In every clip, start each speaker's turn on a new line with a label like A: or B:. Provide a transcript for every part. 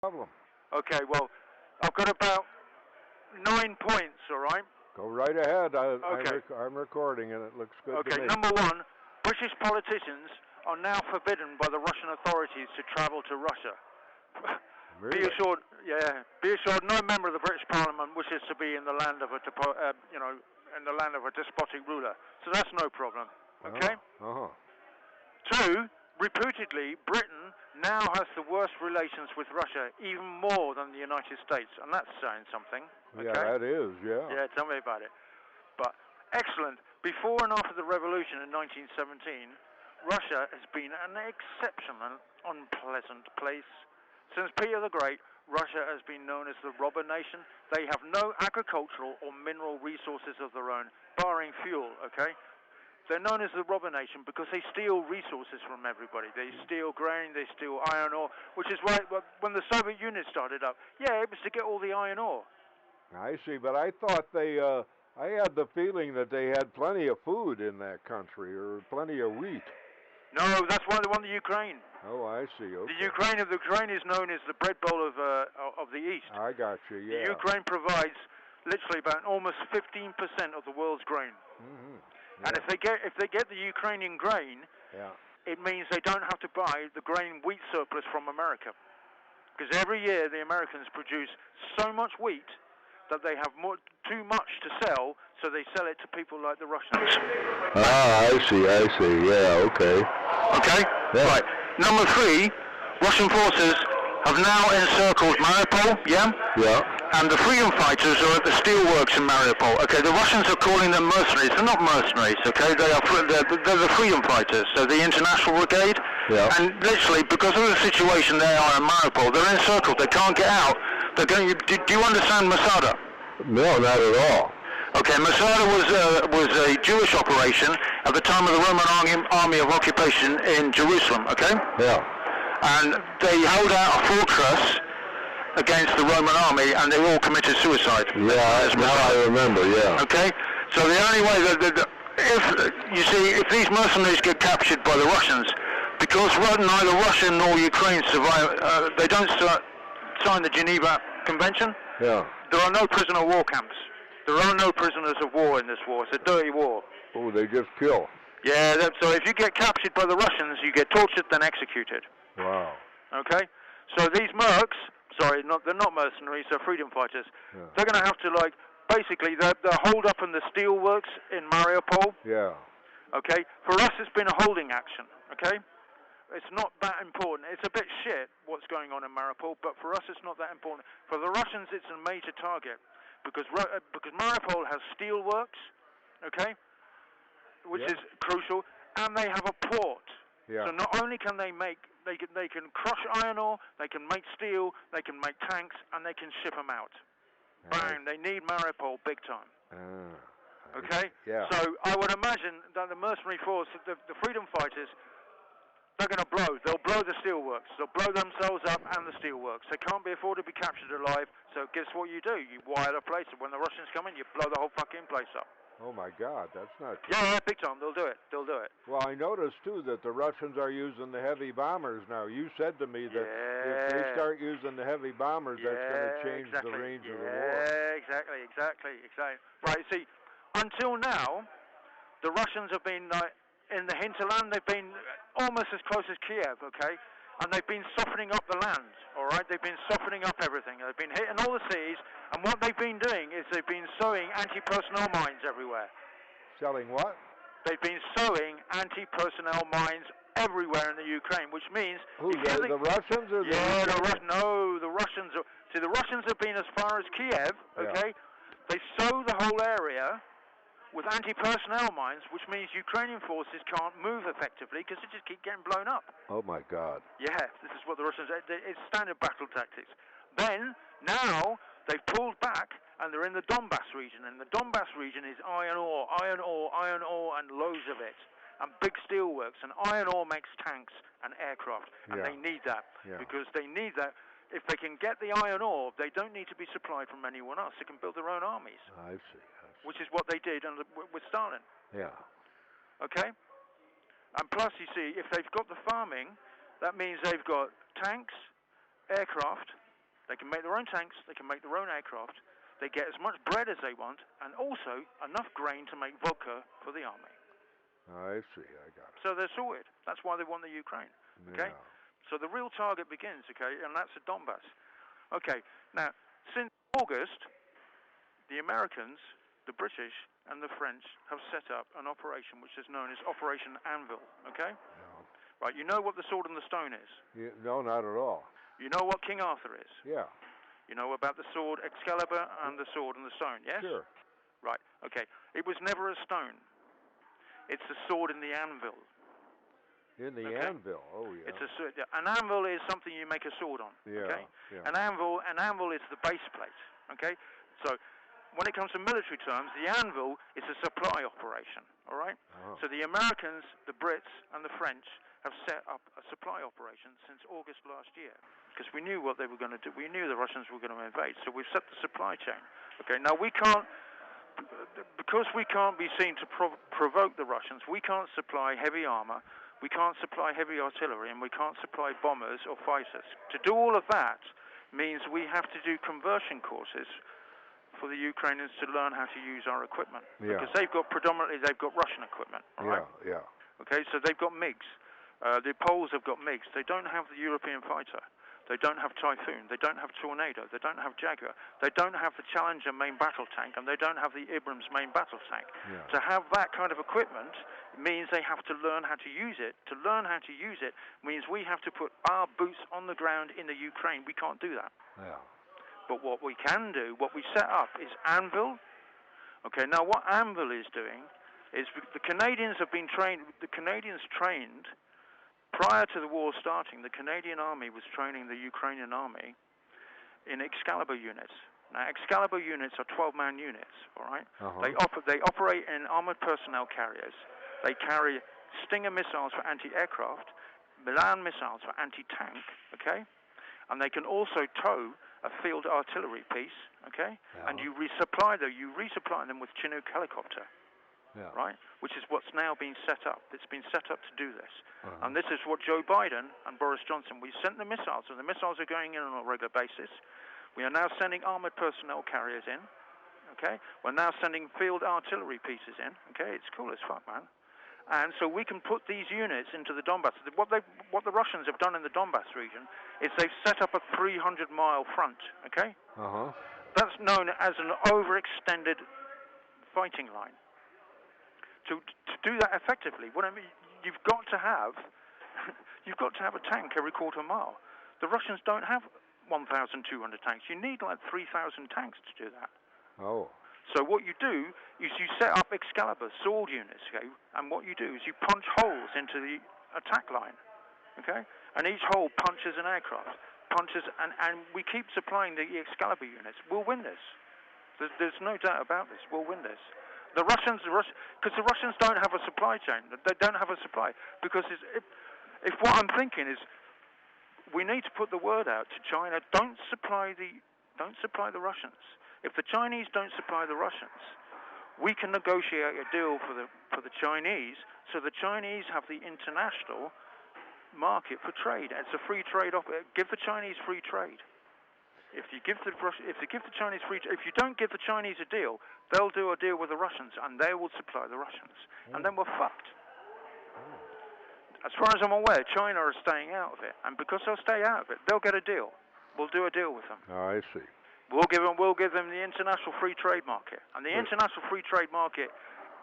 A: problem.
B: Okay, well, I've got about 9 points, all right?
A: Go right ahead.
B: Okay.
A: I'm recording, and it looks good to
B: Okay,
A: me.
B: number one, British politicians are now forbidden by the Russian authorities to travel to Russia.
A: Really?
B: Be assured, no member of the British Parliament wishes to be in the land of in the land of a despotic ruler. So that's no problem. Okay. Two, reputedly, Britain now has the worst relations with Russia, even more than the United States, and that's saying something. Okay?
A: Yeah, that is. Yeah.
B: Yeah, tell me about it. But excellent. Before and after the revolution in 1917, Russia has been an exceptional, unpleasant place. Since Peter the Great, Russia has been known as the robber nation. They have no agricultural or mineral resources of their own, barring fuel, okay? They're known as the robber nation because they steal resources from everybody. They steal grain, they steal iron ore, which is why when the Soviet Union started up, it was to get all the iron ore.
A: I see, but I thought I had the feeling that they had plenty of food in that country, or plenty of wheat.
B: No, that's why they won the Ukraine.
A: Oh, I see. Okay.
B: The Ukraine is known as the bread bowl of the East.
A: I got you. Yeah.
B: The Ukraine provides literally about almost 15% of the world's grain.
A: Mm-hmm. Yeah.
B: And if they get the Ukrainian grain, it means they don't have to buy the grain wheat surplus from America. Because every year the Americans produce so much wheat that they have too much to sell, so they sell it to people like the Russians.
A: Ah, I see. Yeah, okay.
B: Okay?
A: Yeah.
B: Right. Number three, Russian forces have now encircled Mariupol, yeah?
A: Yeah.
B: And the freedom fighters are at the steelworks in Mariupol. Okay, the Russians are calling them mercenaries. They're not mercenaries, okay? They're the freedom fighters, so the International Brigade.
A: Yeah.
B: And literally, because of the situation they are in Mariupol, they're encircled. They can't get out. They're going. Do you understand Masada?
A: No, not at all.
B: Okay, Masada was a Jewish operation at the time of the Roman army of occupation in Jerusalem. Okay.
A: Yeah.
B: And they held out a fortress against the Roman army, and they all committed suicide.
A: Yeah, now I remember. Yeah.
B: Okay. So the only way if these mercenaries get captured by the Russians, because neither Russia nor Ukraine survive, they don't sign the Geneva Convention.
A: Yeah.
B: There are no prisoner of war camps. There are no prisoners of war in this war. It's a dirty war.
A: Oh, they just kill.
B: Yeah, so if you get captured by the Russians, you get tortured, then executed.
A: Wow.
B: Okay? So these mercs, they're not mercenaries, they're freedom fighters. Yeah. They're going to have to, basically, they're holed up in the steelworks in Mariupol.
A: Yeah.
B: Okay? For us, it's been a holding action. Okay? It's not that important. It's a bit shit what's going on in Mariupol, but for us it's not that important. For the Russians it's a major target because Mariupol has steelworks, okay, which is crucial, and they have a port.
A: Yeah.
B: So not only can they can crush iron ore, they can make steel, they can make tanks, and they can ship them out. Bang! They need Mariupol big time. Okay.
A: Yeah.
B: So I would imagine that the mercenary force, the freedom fighters, they're going to blow. They'll blow the steelworks. They'll blow themselves up and the steelworks. They can't be afforded to be captured alive. So guess what you do? You wire the place. When the Russians come in, you blow the whole fucking place up.
A: Oh my God, that's not true.
B: Yeah, big time. They'll do it.
A: Well, I noticed too that the Russians are using the heavy bombers now. You said to me that if they start using the heavy bombers, that's going to change the range of the war.
B: Yeah, exactly. Right. See, until now, the Russians have been in the hinterland. They've been almost as close as Kiev, okay? And they've been softening up the land, all right? They've been softening up everything. They've been hitting all the cities, and what they've been doing is they've been sowing anti-personnel mines everywhere.
A: Selling what?
B: They've been sowing anti-personnel mines everywhere in the Ukraine, which means...
A: Who, the Russians or the...
B: Yeah, the Russians. See, the Russians have been as far as Kiev, okay? Yeah. They sow the whole area with anti-personnel mines, which means Ukrainian forces can't move effectively because they just keep getting blown up.
A: Oh my God.
B: Yeah, this is what the Russians... It's standard battle tactics. Then, now, they've pulled back and they're in the Donbass region. And the Donbass region is iron ore, and loads of it. And big steelworks. And iron ore makes tanks and aircraft. And they need that. Yeah. Because they need that. If they can get the iron ore, they don't need to be supplied from anyone else. They can build their own armies.
A: I see.
B: Which is what they did with Stalin.
A: Yeah.
B: Okay? And plus, you see, if they've got the farming, that means they've got tanks, aircraft, They can make their own tanks. They can make their own aircraft. They get as much bread as they want, and also enough grain to make vodka for the army.
A: I see. I got it.
B: So they're sorted. That's why they want the Ukraine. Okay.
A: Yeah.
B: So the real target begins. Okay, and that's the Donbass. Okay. Now, since August, the Americans, the British, and the French have set up an operation which is known as Operation Anvil. Okay.
A: No.
B: Right. You know what the sword and the stone is.
A: Yeah, no, not at all.
B: You know what King Arthur is.
A: Yeah.
B: You know about the sword Excalibur and the sword and the stone, yes?
A: Sure.
B: Right, okay. It was never a stone. It's a sword in the anvil.
A: In the anvil, oh yeah.
B: It's an anvil is something you make a sword on, okay?
A: Yeah.
B: An anvil is the base plate, okay? So when it comes to military terms, the anvil is a supply operation, all right?
A: Oh.
B: So the Americans, the Brits, and the French have set up a supply operation since August last year. Because we knew what they were going to do. We knew the Russians were going to invade, so we've set the supply chain. Okay, now we can't, because we can't be seen to provoke the Russians, we can't supply heavy armor, we can't supply heavy artillery, and we can't supply bombers or fighters. To do all of that means we have to do conversion courses for the Ukrainians to learn how to use our equipment.
A: Yeah.
B: Because they've got Russian equipment, all right?
A: Yeah.
B: Okay, so they've got MiGs. The Poles have got MiGs. They don't have the European fighter. They don't have Typhoon. They don't have Tornado. They don't have Jaguar. They don't have the Challenger main battle tank, and they don't have the Abrams main battle tank.
A: Yeah.
B: To have that kind of equipment means they have to learn how to use it. To learn how to use it means we have to put our boots on the ground in the Ukraine. We can't do that.
A: Yeah.
B: But what we can do, what we set up, is Anvil. Okay, now what Anvil is doing is the Canadians have been trained. The Canadians trained. Prior to the war starting, the Canadian Army was training the Ukrainian Army in Excalibur units. Now, Excalibur units are 12-man units, all right?
A: Uh-huh.
B: They operate in armored personnel carriers. They carry Stinger missiles for anti-aircraft, Milan missiles for anti-tank, okay? And they can also tow a field artillery piece, okay?
A: Yeah.
B: And you resupply them with Chinook helicopter.
A: Yeah.
B: Right, which is what's now been set up. It's been set up to do this.
A: Uh-huh.
B: And this is what Joe Biden and Boris Johnson, we sent the missiles, and the missiles are going in on a regular basis. We are now sending armored personnel carriers in, okay? We're now sending field artillery pieces in, okay? It's cool as fuck, man. And so we can put these units into the Donbass. What the Russians have done in the Donbass region is they've set up a 300-mile front, okay?
A: Uh-huh.
B: That's known as an overextended fighting line. To do that effectively, what I mean, you've got to have a tank every quarter mile. The Russians don't have 1,200 tanks. You need like 3,000 tanks to do that.
A: Oh.
B: So what you do is you set up Excalibur sword units, okay? And what you do is you punch holes into the attack line, okay? And each hole punches an aircraft, and we keep supplying the Excalibur units. We'll win this. There's no doubt about this. We'll win this. Because the Russians don't have a supply chain. They don't have a supply. Because if what I'm thinking is, we need to put the word out to China: don't supply the Russians. If the Chinese don't supply the Russians, we can negotiate a deal for the Chinese, so the Chinese have the international market for trade. It's a free trade offer. Give the Chinese free trade. If you don't give the Chinese a deal, they'll do a deal with the Russians, and they will supply the Russians, and then we're fucked. As far as I'm aware, China are staying out of it, and because they'll stay out of it, they'll get a deal. We'll do a deal with them.
A: Oh, I see.
B: We'll give them the international free trade market, and the international free trade market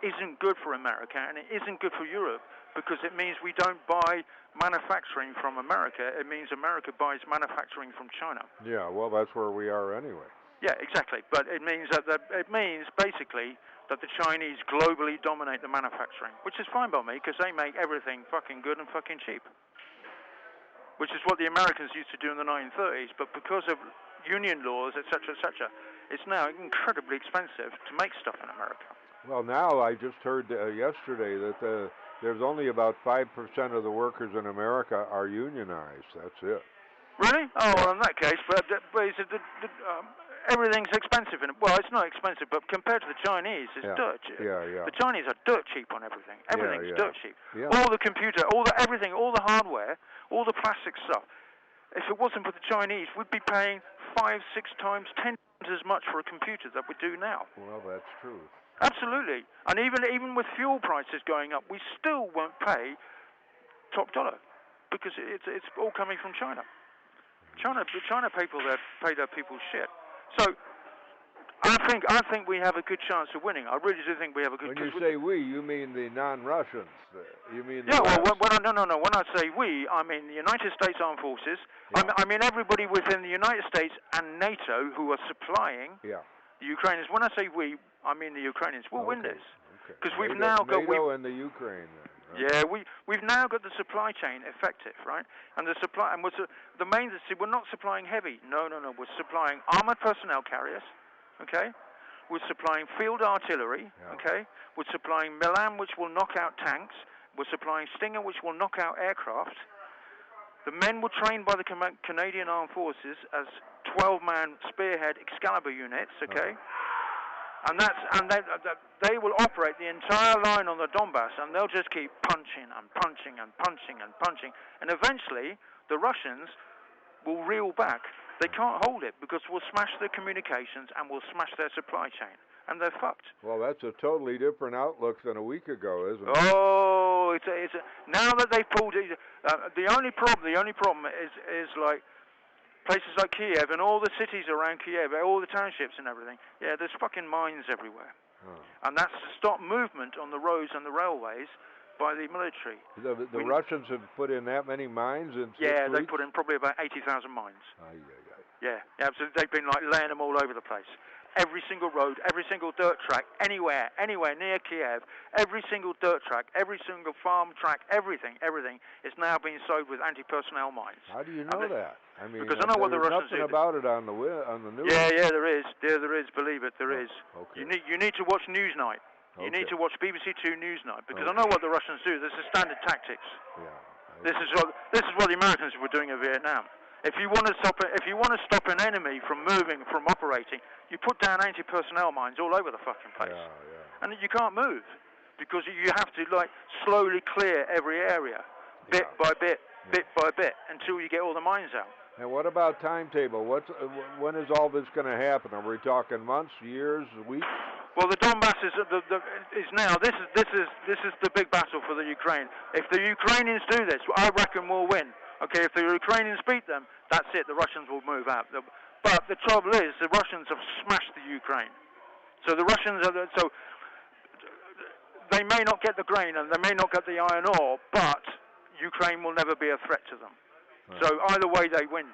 B: isn't good for America, and it isn't good for Europe, because it means we don't buy manufacturing from America. It means America buys manufacturing from China.
A: Yeah, well, that's where we are anyway.
B: Yeah, exactly. But it means basically that the Chinese globally dominate the manufacturing, which is fine by me because they make everything fucking good and fucking cheap. Which is what the Americans used to do in the 1930s, but because of union laws, etc., it's now incredibly expensive to make stuff in America.
A: Well, now I just heard yesterday that there's only about 5% of the workers in America are unionized. That's it.
B: Really? Oh, well, in that case, but everything's expensive. Well, it's not expensive, but compared to the Chinese, it's dirt cheap.
A: Yeah.
B: The Chinese are dirt cheap on everything. Everything's dirt cheap.
A: Yeah.
B: All the computer, everything, all the hardware, all the plastic stuff. If it wasn't for the Chinese, we'd be paying 5, 6 times, 10 times as much for a computer that we do now.
A: Well, that's true.
B: Absolutely. And even with fuel prices going up, we still won't pay top dollar because it's all coming from China. China pay their people shit. So I think we have a good chance of winning. I really do think we have a good.
A: When you say we, you mean the non-Russians? You mean the
B: no. When I say we, I mean the United States Armed Forces.
A: Yeah.
B: I mean everybody within the United States and NATO who are supplying the Ukrainians. When I say we, I mean the Ukrainians. We'll win this because we've now got
A: NATO and the Ukraine.
B: Yeah, we've now got the supply chain effective, right? And the supply and the main. See, we're not supplying heavy. No. We're supplying armored personnel carriers. Okay, we're supplying field artillery.
A: Yeah.
B: Okay, we're supplying Milan, which will knock out tanks. We're supplying Stinger, which will knock out aircraft. The men were trained by the Canadian Armed Forces as 12-man Spearhead Excalibur units. Okay. And they will operate the entire line on the Donbass, and they'll just keep punching and punching and punching and punching, and eventually the Russians will reel back. They can't hold it because we'll smash their communications and we'll smash their supply chain, and they're fucked.
A: Well, that's a totally different outlook than a week ago, isn't it?
B: Oh, now that they've pulled it, the only problem is like. Places like Kiev and all the cities around Kiev, all the townships and everything. Yeah, there's fucking mines everywhere. And that's to stop movement on the roads and the railways by the military.
A: The Russians have put in that many mines in 6 weeks?
B: Yeah, they put in probably about 80,000 mines. Yeah, absolutely. They've been like laying them all over the place. Every single road, every single dirt track, anywhere near Kiev, every single dirt track, every single farm track, everything is now being sowed with anti-personnel mines.
A: How do you know that? I mean,
B: because I know what the Russians do.
A: There's nothing about it on the news.
B: Yeah, there is. There is. Believe it, there is.
A: Okay.
B: You need to watch Newsnight. You need to watch BBC Two Newsnight because I know what the Russians do. This is standard tactics.
A: Yeah.
B: This is what the Americans were doing in Vietnam. If you want to stop an enemy from moving, from operating, you put down anti-personnel mines all over the fucking place.
A: Yeah.
B: And you can't move because you have to like slowly clear every area, bit by bit, until you get all the mines out.
A: And what about timetable? When is all this going to happen? Are we talking months, years, weeks?
B: Well, the Donbass is now. This is the big battle for the Ukraine. If the Ukrainians do this, I reckon we'll win. Okay, if the Ukrainians beat them, that's it. The Russians will move out. But the trouble is, the Russians have smashed the Ukraine. So the Russians they may not get the grain and they may not get the iron ore, but Ukraine will never be a threat to them. Right. So either way, they win.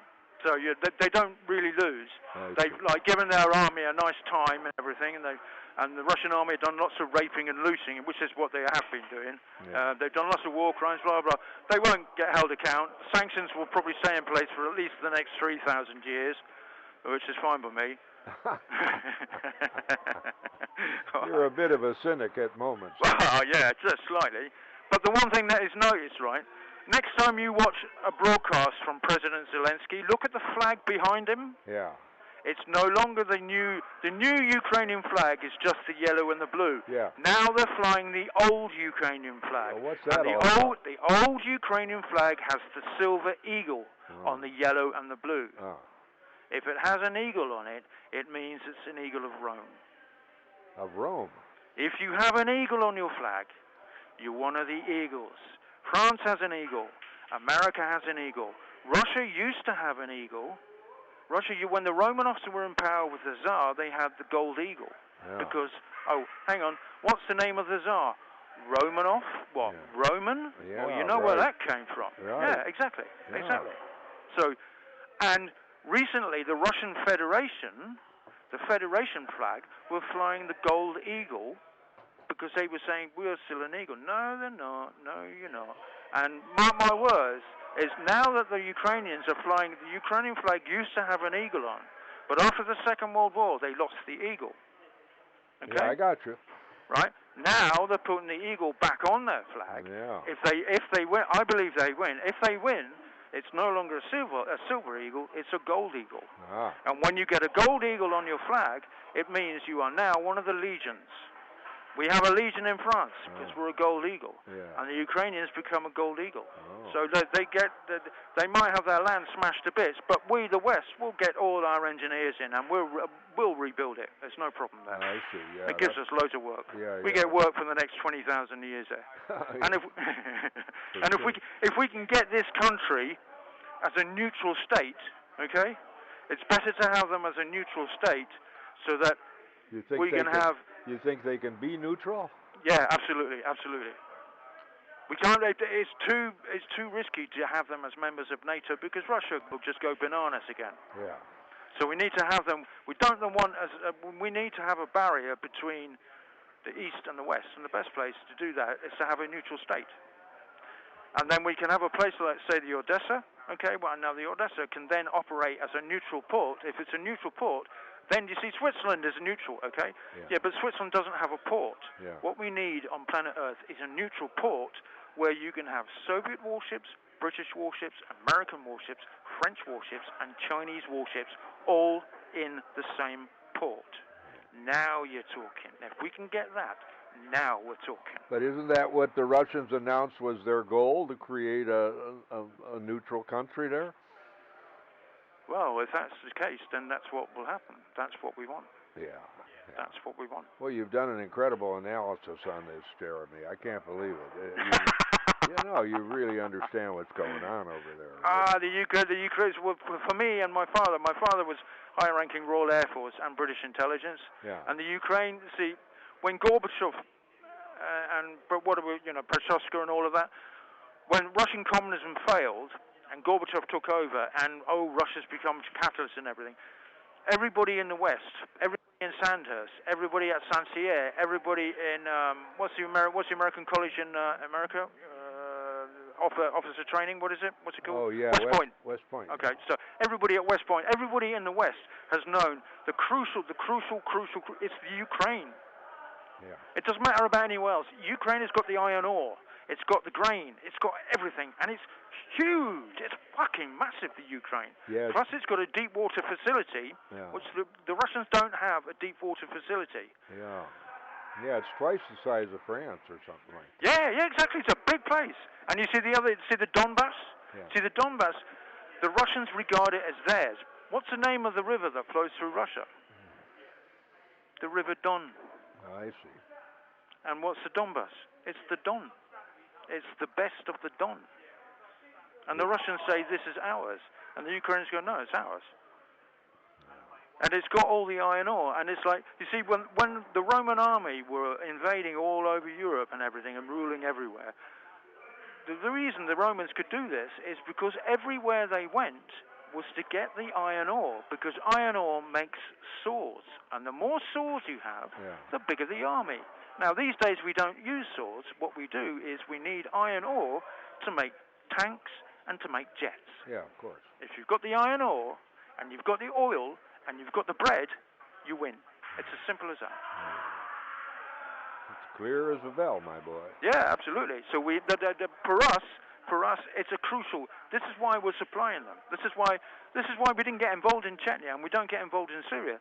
B: So they don't really lose. They've like given their army a nice time and everything, and the Russian army have done lots of raping and looting, which is what they have been doing. Yeah. They've done lots of war crimes, blah, blah. They won't get held account. Sanctions will probably stay in place for at least the next 3,000 years, which is fine by me.
A: You're a bit of a cynic at moments.
B: Well, yeah, just slightly. But the one thing that is noticed, right, next time you watch a broadcast from President Zelensky, look at the flag behind him.
A: Yeah.
B: It's no longer the new Ukrainian flag is just the yellow and the blue.
A: Yeah.
B: Now they're flying the old Ukrainian flag.
A: Well, what's that all about?
B: The old Ukrainian flag has the silver eagle on the yellow and the blue.
A: Oh.
B: If it has an eagle on it, it means it's an eagle of Rome.
A: Of Rome?
B: If you have an eagle on your flag, you're one of the eagles. France has an eagle. America has an eagle. Russia used to have an eagle. When the Romanovs were in power with the Tsar, they had the gold eagle. Yeah. Because, hang on, what's the name of the Tsar? Romanov? What, yeah. Roman?
A: Yeah,
B: well, you know where that came from.
A: Right.
B: Yeah, exactly.
A: Yeah.
B: Exactly. So, and recently the Russian Federation, the Federation flag, were flying the gold eagle because they were saying, we're still an eagle. No, they're not. No, you're not. And mark my words, is now that the Ukrainians are flying, the Ukrainian flag used to have an eagle on, but after the Second World War, they lost the eagle. Okay?
A: Yeah, I got you.
B: Right? Now they're putting the eagle back on their flag.
A: Yeah.
B: If they win, I believe they win. If they win, it's no longer a silver eagle, it's a gold eagle.
A: Ah.
B: And when you get a gold eagle on your flag, it means you are now one of the legions. We have a legion in France because we're a gold eagle,
A: yeah.
B: and the Ukrainians become a gold eagle.
A: Oh.
B: So they might have their land smashed to bits, but we, the West, will get all our engineers in, and we'll rebuild it. There's no problem there.
A: I see. Yeah,
B: it gives us loads of work.
A: Yeah,
B: we get work for the next 20,000 years there.
A: Yeah.
B: And if we can get this country as a neutral state, okay, it's better to have them as a neutral state so that we can have.
A: You think they can be neutral?
B: Yeah, absolutely, absolutely. We can't. It's too risky to have them as members of NATO because Russia will just go bananas again.
A: Yeah.
B: So we need to have them. We don't want as. We need to have a barrier between the East and the West, and the best place to do that is to have a neutral state. And then we can have a place like, say, the Odessa. Okay, well now the Odessa can then operate as a neutral port. If it's a neutral port, then you see Switzerland is neutral, okay? Yeah, but Switzerland doesn't have a port.
A: Yeah.
B: What we need on planet Earth is a neutral port where you can have Soviet warships, British warships, American warships, French warships, and Chinese warships all in the same port. Now you're talking. If we can get that, now we're talking.
A: But isn't that what the Russians announced was their goal, to create a neutral country there?
B: Well, if that's the case, then that's what will happen. That's what we want.
A: Yeah.
B: That's what we want.
A: Well, you've done an incredible analysis on this, Jeremy. I can't believe it. You really understand what's going on over there.
B: The Ukraine. Well, for me and my father was high-ranking Royal Air Force and British intelligence.
A: Yeah.
B: And the Ukraine, see, when Gorbachev Perestroika and all of that, when Russian communism failed and Gorbachev took over, and Russia's become capitalist and everything, everybody in the West, everybody in Sandhurst, everybody at Saint-Cyr, everybody in what's the American college in America? Officer training. What is it? What's it called?
A: Oh yeah,
B: West Point.
A: West Point.
B: Okay, so everybody at West Point, everybody in the West has known the crucial. It's the Ukraine.
A: Yeah.
B: It doesn't matter about anywhere else. Ukraine has got the iron ore. It's got the grain. It's got everything, and it's huge. It's fucking massive, the Ukraine.
A: Yes.
B: Plus, it's got a deep water facility, which the Russians don't have a deep water facility.
A: Yeah. Yeah, it's twice the size of France or something like that.
B: Yeah, exactly. It's a big place. And you see the Donbass?
A: Yeah.
B: See the Donbass? The Russians regard it as theirs. What's the name of the river that flows through Russia? The River Don.
A: I see.
B: And what's the Donbass? It's the Don. It's the best of the Don. And the Russians say this is ours. And the Ukrainians go, no, it's ours. And it's got all the iron ore. And it's like, you see, when the Roman army were invading all over Europe and everything and ruling everywhere, the reason the Romans could do this is because everywhere they went was to get the iron ore, because iron ore makes swords. And the more swords you have, the bigger the army. Now, these days we don't use swords. What we do is we need iron ore to make tanks and to make jets.
A: Yeah, of course.
B: If you've got the iron ore and you've got the oil and you've got the bread, you win. It's as simple as that.
A: It's clear as a bell, my boy.
B: Yeah, absolutely. So for us, it's a crucial. This is why we're supplying them. This is why we didn't get involved in Chechnya and we don't get involved in Syria.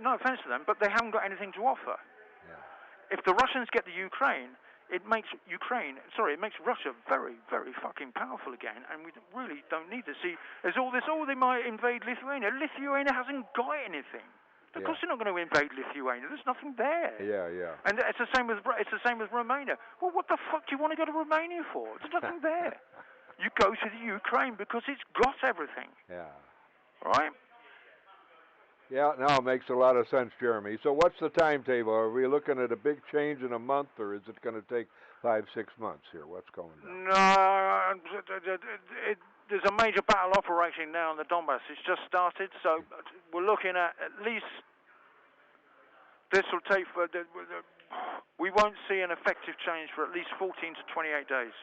B: No offense to them, but they haven't got anything to offer.
A: Yeah.
B: If the Russians get the Ukraine, it makes Russia very, very fucking powerful again, and we really don't need to see. There's all this. Oh, they might invade Lithuania. Lithuania hasn't got anything. Of course, they're not going to invade Lithuania. There's nothing there.
A: Yeah.
B: And it's the same with Romania. Well, what the fuck do you want to go to Romania for? There's nothing there. You go to the Ukraine because it's got everything.
A: Yeah.
B: Right?
A: Yeah, now it makes a lot of sense, Jeremy. So what's the timetable? Are we looking at a big change in a month, or is it going to take 5-6 months here? What's going on?
B: No, there's a major battle operating now in the Donbass. It's just started, so we're looking at least, this will take, we won't see an effective change for at least 14 to 28 days.